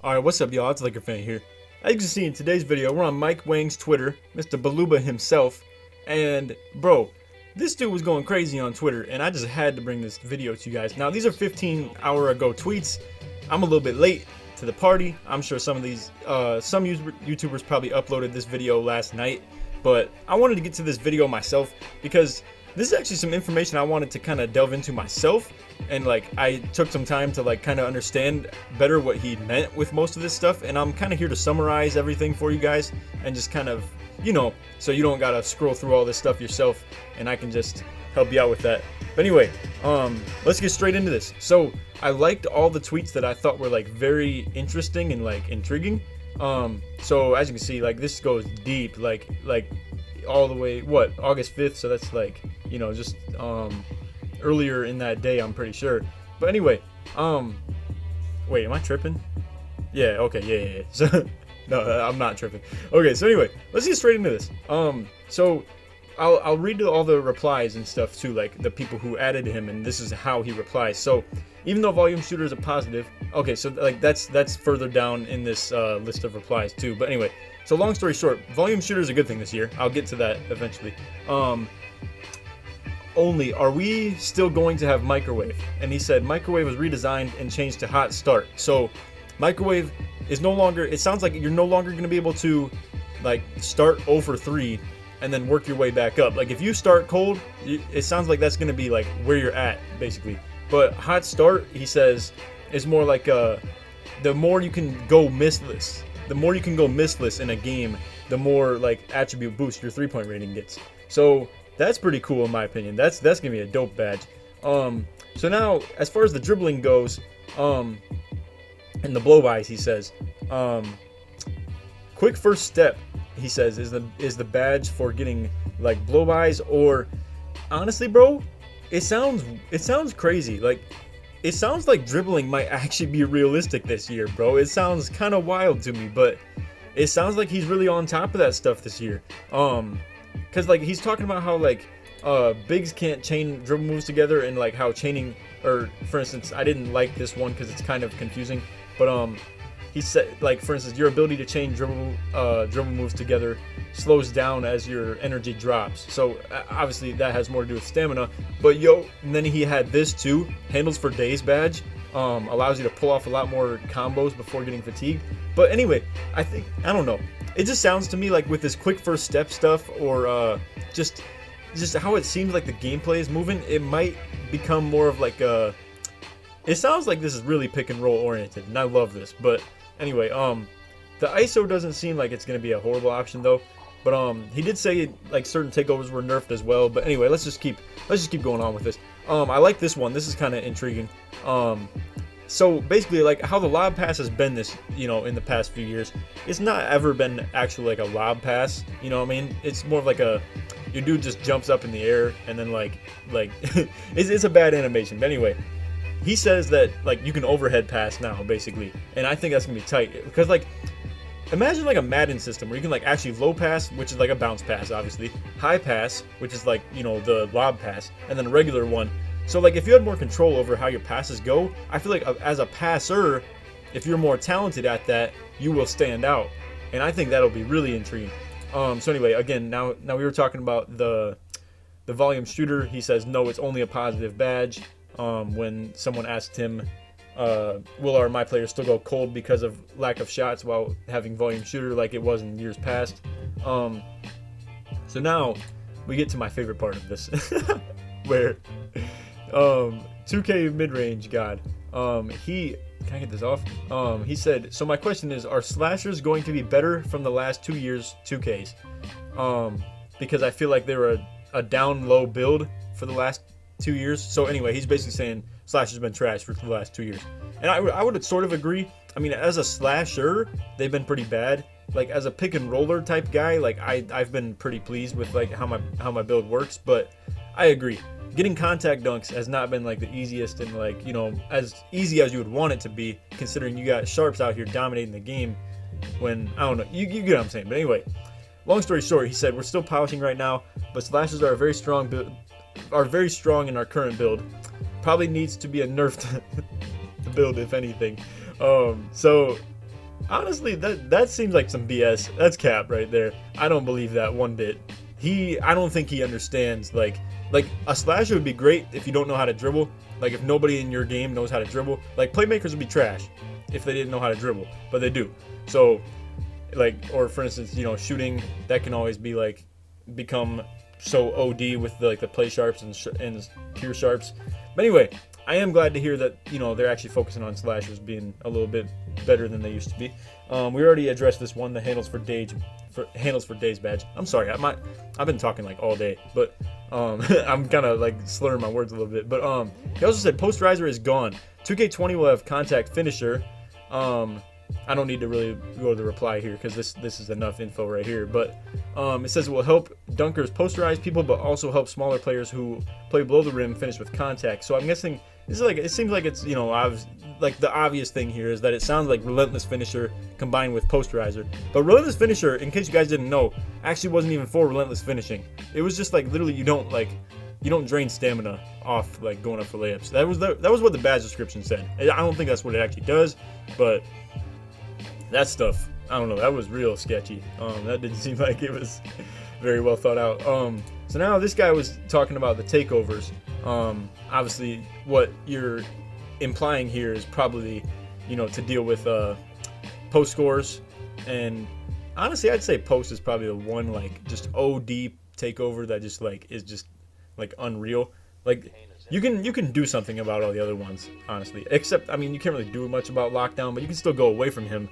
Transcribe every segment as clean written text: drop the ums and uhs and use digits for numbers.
Alright, what's up y'all, it's LakerFan here. As you can see in today's video, we're on Mike Wang's Twitter, Mr. Baluba himself, and bro, this dude was going crazy on Twitter, and I just had to bring this video to you guys. Now, these are 15-hour ago tweets. I'm a little bit late to the party. I'm sure some of these, some YouTubers probably uploaded this video last night, but I wanted to get to this video myself because this is actually some information I wanted to kind of delve into myself, and like I took some time to like kind of understand better what he meant with most of this stuff, and I'm kind of here to summarize everything for you guys and just kind of, you know, so you don't gotta scroll through all this stuff yourself, and I can just help you out with that. But anyway, let's get straight into this. So I liked all the tweets that I thought were like very interesting and like intriguing. So as you can see, like this goes deep, like all the way, what, August 5th, so that's like, you know, just earlier in that day, I'm pretty sure. But anyway, wait, am I tripping? Yeah, okay, yeah. So no, I'm not tripping. Okay, so anyway, let's get straight into this. So I'll read all the replies and stuff too, like the people who added him, and this is how he replies. So even though volume shooter is a positive, okay, so like that's further down in this list of replies too. But anyway, so long story short, volume shooter is a good thing this year. I'll get to that eventually. Only, are we still going to have microwave? And he said microwave was redesigned and changed to hot start. So microwave is no longer, it sounds like you're no longer going to be able to like start 0 for 3 and then work your way back up. Like if you start cold, it sounds like that's going to be like where you're at basically. But hot start, he says, is more like the more you can go missless. The more you can go missless in a game, the more like attribute boost your 3-point rating gets. So that's pretty cool in my opinion. That's gonna be a dope badge. So now as far as the dribbling goes, and the blow-bys, he says, quick first step, he says, is the badge for getting like blow-bys. Or honestly, bro, it sounds crazy. Like it sounds like dribbling might actually be realistic this year, bro. It sounds kind of wild to me, but it sounds like he's really on top of that stuff this year. Because like he's talking about how like bigs can't chain dribble moves together, and like how chaining, or for instance, I didn't like this one because it's kind of confusing, but he said, like, for instance, your ability to chain dribble moves together slows down as your energy drops. So obviously that has more to do with stamina. But and then he had this too, handles for days badge, allows you to pull off a lot more combos before getting fatigued. But anyway, I don't know. It just sounds to me like with this quick first step stuff, or just how it seems like the gameplay is moving, it might become more of like a. It sounds like this is really pick and roll oriented, and I love this. But anyway, the ISO doesn't seem like it's gonna be a horrible option though. But he did say like certain takeovers were nerfed as well. But anyway, let's just keep going on with this. I like this one. This is kind of intriguing. So basically, like how the lob pass has been this, you know, in the past few years, it's not ever been actually like a lob pass. You know what I mean? It's more of like your dude just jumps up in the air and then like it's a bad animation. But anyway, he says that like you can overhead pass now basically, and I think that's gonna be tight because like imagine like a Madden system where you can like actually low pass, which is like a bounce pass, obviously, high pass, which is like, you know, the lob pass, and then a regular one. So like if you had more control over how your passes go, I feel like as a passer, if you're more talented at that, you will stand out, and I think that'll be really intriguing. So anyway, again, now we were talking about the volume shooter. He says no, it's only a positive badge. When someone asked him, will our MyPlayers still go cold because of lack of shots while having volume shooter like it was in years past? So now we get to my favorite part of this, where 2K mid-range god, can I get this off? He said, so my question is, are slashers going to be better from the last 2 years 2Ks? Because I feel like they were a down low build for the last 2 years. So anyway, he's basically saying slashers been trash for the last 2 years, and I would sort of agree. I mean, as a slasher, they've been pretty bad. Like as a pick and roller type guy, like I've been pretty pleased with like how my build works. But I agree, getting contact dunks has not been like the easiest, and like, you know, as easy as you would want it to be, considering you got sharps out here dominating the game. When I don't know, you get what I'm saying. But anyway, long story short, he said we're still polishing right now, but slashers are very strong in our current build. Probably needs to be a nerfed build, if anything. So honestly, that seems like some BS. That's cap right there. I don't believe that one bit. I don't think he understands, like a slasher would be great if you don't know how to dribble. Like if nobody in your game knows how to dribble. Like playmakers would be trash if they didn't know how to dribble, but they do. So like, or for instance, you know, shooting, that can always be like become so OD with the, like the play sharps and pure sharps. But anyway, I am glad to hear that, you know, they're actually focusing on slashers being a little bit better than they used to be. We already addressed this one, the handles for days badge. I'm sorry, I've been talking like all day, but I'm kind of like slurring my words a little bit. But he also said posterizer is gone. 2K20 will have contact finisher. I don't need to really go to the reply here because this is enough info right here. But it says it will help dunkers posterize people, but also help smaller players who play below the rim finish with contact. So I'm guessing this is like, it seems like it's, you know, like the obvious thing here is that it sounds like relentless finisher combined with posterizer. But relentless finisher, in case you guys didn't know, actually wasn't even for relentless finishing. It was just like literally you don't drain stamina off like going up for layups. That was what the badge description said. I don't think that's what it actually does, but that stuff, I don't know, that was real sketchy. That didn't seem like it was very well thought out. So now this guy was talking about the takeovers. Obviously what you're implying here is probably, you know, to deal with post scores, and honestly I'd say post is probably the one like just OD takeover that just like is just like unreal. Like you can do something about all the other ones, honestly, except I mean you can't really do much about lockdown, but you can still go away from him,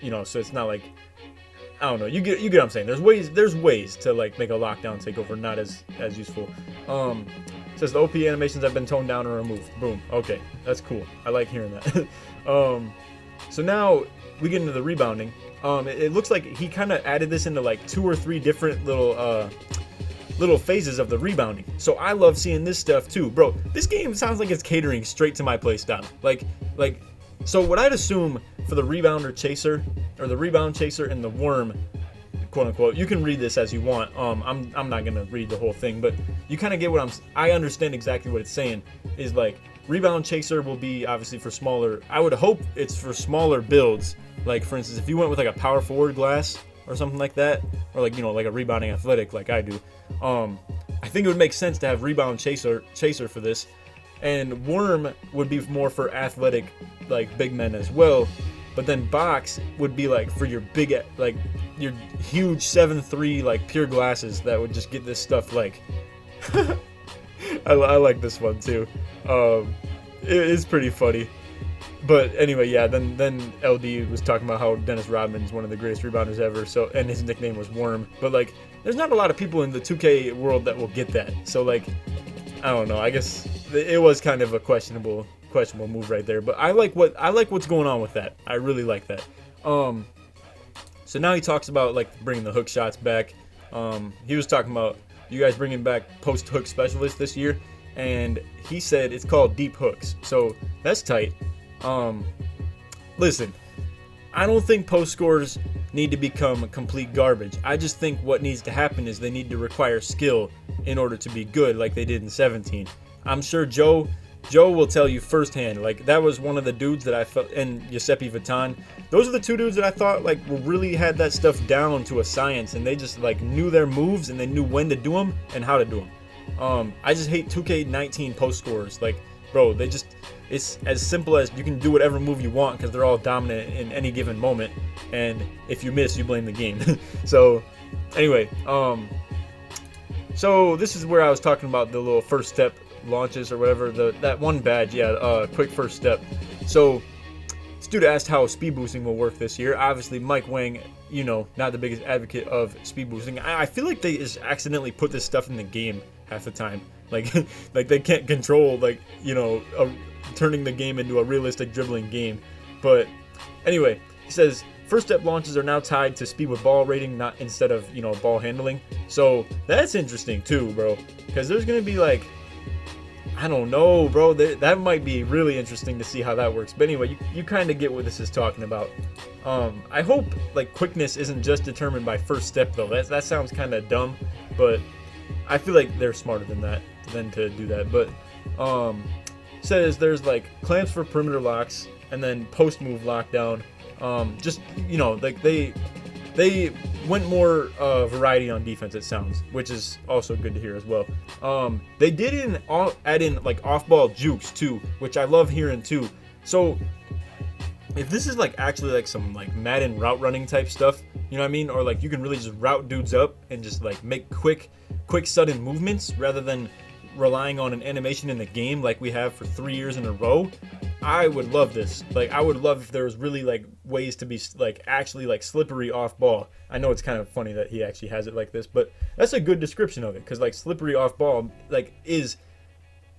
you know, so it's not like, I don't know, you get what I'm saying. There's ways to like make a lockdown takeover not as useful. It says the OP animations have been toned down or removed. Boom. Okay, that's cool. I like hearing that. So now we get into the rebounding. It looks like he kind of added this into like 2 or 3 different little phases of the rebounding. So I love seeing this stuff too, bro. This game sounds like it's catering straight to my playstyle. Like so what I'd assume for the rebounder chaser, or the rebound chaser and the worm, quote unquote, you can read this as you want. I'm not gonna read the whole thing, but you kind of get what I understand exactly what it's saying. Is like rebound chaser will be obviously for smaller. I would hope it's for smaller builds. Like for instance, if you went with like a power forward glass or something like that, or like, you know, like a rebounding athletic like I do, I think it would make sense to have rebound chaser for this. And worm would be more for athletic, like big men as well. But then box would be like for your big, like your huge 7'3" like pure glasses that would just get this stuff like. I like this one too. It is pretty funny. But anyway, yeah. Then LD was talking about how Dennis Rodman is one of the greatest rebounders ever. So, and his nickname was Worm. But like, there's not a lot of people in the 2K world that will get that. So like, I don't know. I guess it was kind of a questionable move right there. But I like what's going on with that. I really like that. So now he talks about like bringing the hook shots back. He was talking about you guys bringing back post hook specialist this year, and he said it's called deep hooks. So that's tight. Listen, I don't think post scores need to become complete garbage. I just think what needs to happen is they need to require skill in order to be good, like they did in 17. I'm sure Joe will tell you firsthand, like that was one of the dudes that I felt, and Giuseppe Vuitton, those are the 2 dudes that I thought like really had that stuff down to a science, and they just like knew their moves and they knew when to do them and how to do them. I just hate 2K19 post scores. Like, bro, it's as simple as you can do whatever move you want because they're all dominant in any given moment, and if you miss, you blame the game. So anyway, so this is where I was talking about the little first step launches or whatever, that one badge, yeah, quick first step. So this dude asked how speed boosting will work this year. Obviously Mike Wang, you know, not the biggest advocate of speed boosting. I feel like they just accidentally put this stuff in the game half the time, like like they can't control, like, you know, turning the game into a realistic dribbling game. But anyway, he says first step launches are now tied to speed with ball rating, not instead of, you know, ball handling. So that's interesting too, bro, because there's gonna be like, I don't know, bro. That might be really interesting to see how that works. But anyway, you kind of get what this is talking about. I hope like quickness isn't just determined by first step though. That sounds kind of dumb, but I feel like they're smarter than to do that. But says there's like clamps for perimeter locks, and then post move lockdown. Just, you know, like they went more variety on defense, it sounds, which is also good to hear as well. They did add in like off-ball jukes too, which I love hearing too. So if this is like actually like some like Madden route running type stuff, you know what I mean, or like you can really just route dudes up and just like make quick sudden movements rather than relying on an animation in the game like we have for 3 years in a row, I would love this. Like, I would love if there was really like ways to be like actually like slippery off ball. I know it's kind of funny that he actually has it like this, but that's a good description of it, because like slippery off ball like is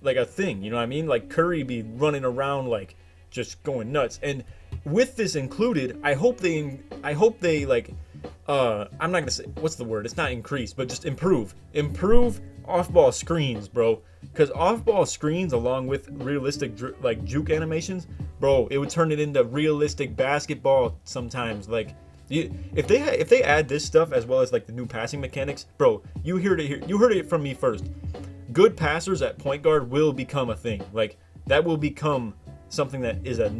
like a thing, you know what I mean? Like Curry be running around like just going nuts. And with this included, I hope they like I'm not gonna say, what's the word, it's not increase, but just improve off-ball screens, bro, because off-ball screens along with realistic like juke animations, bro, it would turn it into realistic basketball sometimes. Like if they add this stuff as well as like the new passing mechanics, bro, you heard it from me first. Good passers at point guard will become a thing. Like that will become something that is a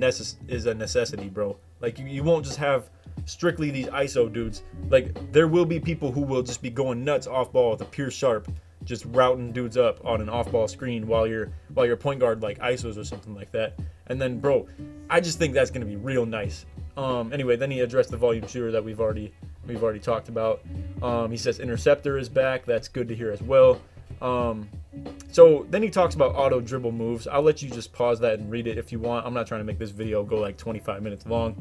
necessity, bro. Like you won't just have strictly these ISO dudes. Like there will be people who will just be going nuts off ball with a pure sharp, just routing dudes up on an off ball screen while your point guard like ISOs or something like that. And then, bro, I just think that's gonna be real nice. Anyway, then he addressed the volume shooter that we've already talked about. He says interceptor is back. That's good to hear as well. So then he talks about auto dribble moves. I'll let you just pause that and read it if you want. I'm not trying to make this video go like 25 minutes long.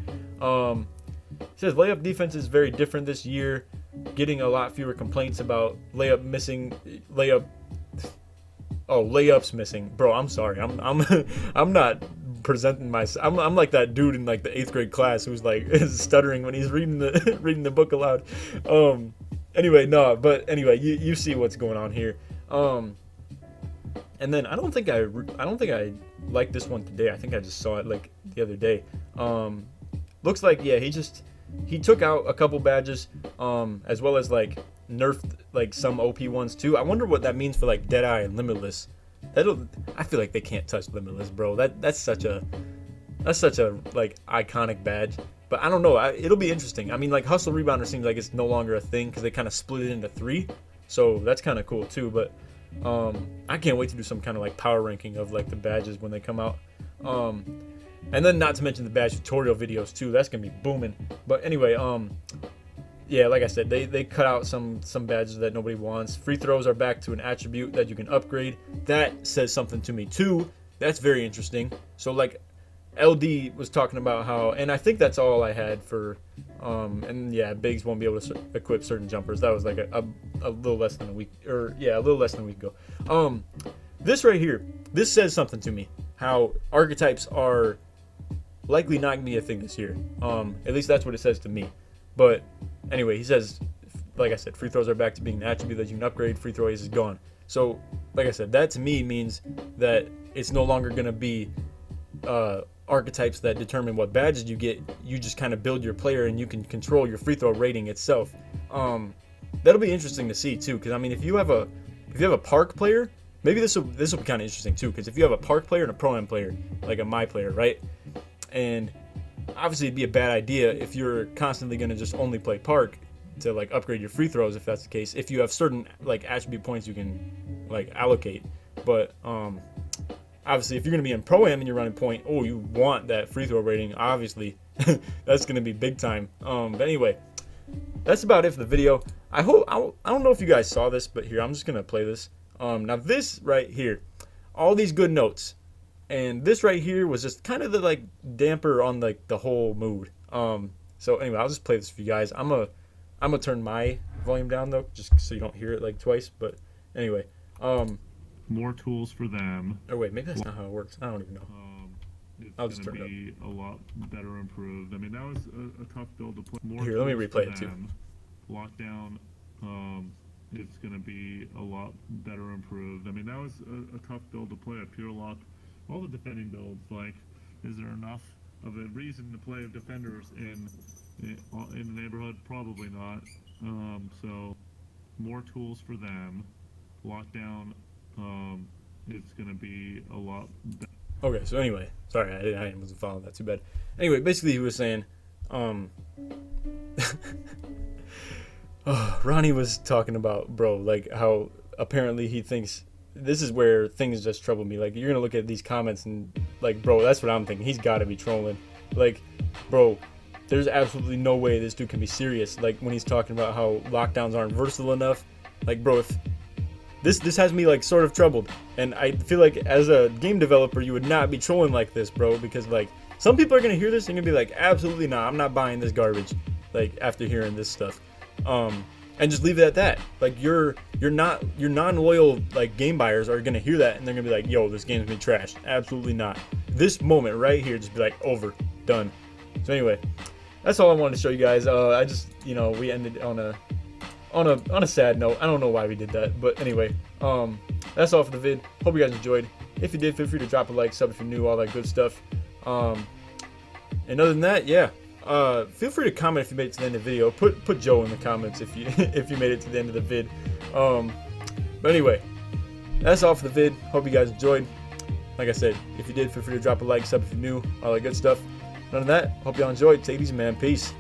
He says layup defense is very different this year, getting a lot fewer complaints about layups missing. Bro, I'm sorry. I'm not presenting myself. I'm like that dude in like the 8th grade class who's like stuttering when he's reading the book aloud. Anyway, you see what's going on here. And then I don't think I liked this one today. I think I just saw it like the other day. Looks like, yeah, he took out a couple badges, as well as like nerfed like some OP ones too. I wonder what that means for like Deadeye and Limitless. I feel like they can't touch Limitless, bro. That's such a like iconic badge. But I don't know. It'll be interesting. I mean, like Hustle Rebounder seems like it's no longer a thing because they kind of split it into 3. So that's kind of cool too. But I can't wait to do some kind of like power ranking of like the badges when they come out. And then not to mention the badge tutorial videos too. That's gonna be booming. But anyway, yeah, like I said, they cut out some badges that nobody wants. Free throws are back to an attribute that you can upgrade. That says something to me too. That's very interesting. So like LD was talking about how, and I think that's all I had for, and yeah, Biggs won't be able to equip certain jumpers. That was like a little less than a week, or yeah, a little less than a week ago. This right here, this says something to me. How archetypes are likely not gonna be a thing this year. At least that's what it says to me. But anyway, he says, like I said, free throws are back to being an attribute that you can upgrade. Free throw ace is gone. So, like I said, that to me means that it's no longer gonna be archetypes that determine what badges you get. You just kind of build your player and you can control your free throw rating itself. That'll be interesting to see too, because I mean, if you have a park player, maybe this will be kind of interesting too, because if you have a park player and a pro-am player, like a my player, right? And obviously it'd be a bad idea if you're constantly going to just only play park to like upgrade your free throws, if that's the case, if you have certain like attribute points you can like allocate. But obviously if you're going to be in pro-am and you're running point, oh, you want that free throw rating, obviously. That's going to be big time. But anyway, that's about it for the video. I don't know if you guys saw this, but here, I'm just going to play this. Now this right here, all these good notes, and this right here was just kind of the like damper on like the whole mood. So anyway, I'll just play this for you guys. I'm gonna turn my volume down though, just so you don't hear it like twice. But anyway, more tools for them. Oh wait, maybe that's not how it works. I don't even know. I'll just turn it up. It's gonna be a lot better improved. I mean, that was a tough build to play. More here, let me replay it too. Lockdown. It's going to be a lot better improved. I mean, that was a tough build to play, a pure lock. All the defending builds, like, is there enough of a reason to play defenders in the neighborhood? Probably not. So, more tools for them. Lockdown, it's going to be a lot better. Okay, so anyway, sorry, I wasn't following that too bad. Anyway, basically he was saying, Oh, Ronnie was talking about, bro, like how apparently he thinks this is where things just trouble me. Like, you're gonna look at these comments and like, bro, that's what I'm thinking. He's got to be trolling. Like, bro, there's absolutely no way this dude can be serious. Like, when he's talking about how lockdowns aren't versatile enough. Like, bro, if this has me like sort of troubled, and I feel like as a game developer you would not be trolling like this, bro, because like some people are gonna hear this and gonna be like, absolutely not, I'm not buying this garbage. Like, after hearing this stuff, and just leave it at that. Like, your non-loyal like game buyers are gonna hear that and they're gonna be like, yo, this game's been trashed. Absolutely not. This moment right here, just be like, over, done. So anyway, that's all I wanted to show you guys. I just, you know, we ended on a sad note. I don't know why we did that, but anyway, that's all for the vid. Hope you guys enjoyed. If you did, feel free to drop a like, sub if you're new, all that good stuff. And other than that, yeah, feel free to comment if you made it to the end of the video. Put Joe in the comments if you if you made it to the end of the vid. But anyway, that's all for the vid. Hope you guys enjoyed. Like I said, if you did, feel free to drop a like, sub if you're new, all that good stuff. None of that. Hope y'all enjoyed. Take it easy, man. Peace.